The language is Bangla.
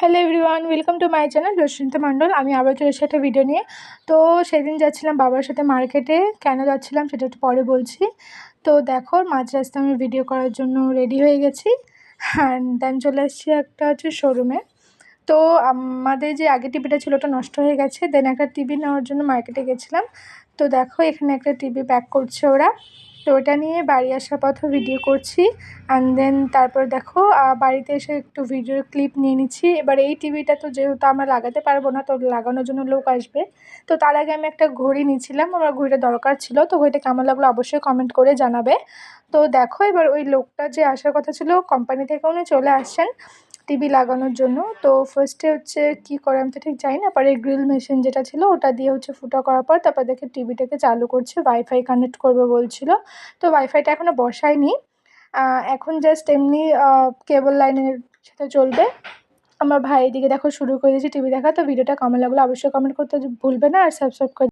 Hello everyone, welcome to my channel Rashmita Mondal. আমি আবার চলে এসেছি একটা ভিডিও নিয়ে। তো সেদিন যাচ্ছিলাম বাবার সাথে মার্কেটে। কেন যাচ্ছিলাম সেটা একটু পরে বলছি। তো দেখো মাঝ রাস্তায় আমি ভিডিও করার জন্য রেডি হয়ে গেছি অ্যান্ড দেন চলে এসেছি একটা হচ্ছে শোরুমে। তো আমাদের যে আগে টিভিটা ছিল ওটা নষ্ট হয়ে গেছে, দেন একটা টিভি নেওয়ার জন্য মার্কেটে গেছিলাম। তো দেখো এখানে একটা টিভি প্যাক করছে ওরা। তো ওটা নিয়ে বাড়ি আসার পথে ভিডিও করছি অ্যান্ড দেন তারপর দেখো বাড়িতে এসে একটু ভিডিওর ক্লিপ নিয়ে নিচ্ছি। এবার এই টিভিটা তো যেহেতু আমরা লাগাতে পারবো না, তো লাগানোর জন্য লোক আসবে। তো তার আগে আমি একটা ঘড়ি নিয়েছিলাম, আমার ঘড়িটা দরকার ছিল। তো ঘড়িটা কেমন লাগলো অবশ্যই কমেন্ট করে জানাবে। তো দেখো এবার ওই লোকটা যে আসার কথা ছিল কোম্পানি থেকে উনি চলে আসছেন টিভি লাগানোর জন্য। তো ফার্স্টে হচ্ছে কী করে আমি তো ঠিক জানি না, পরে গ্রিল মেশিন যেটা ছিল ওটা দিয়ে হচ্ছে ফুটো করার পর তারপর দেখে টিভিটাকে চালু করছে, ওয়াইফাই কানেক্ট করবে বলছিল। তো ওয়াইফাইটা এখনও বসায়নি, এখন জাস্ট এমনি কেবল লাইনের সাথে চলবে। আমার ভাই এদিকে দেখো শুরু করে দিয়েছে টিভি দেখা। তো ভিডিওটা কেমন লাগলো অবশ্যই কমেন্ট করতে ভুলবে না, আর সাবস্ক্রাইব করে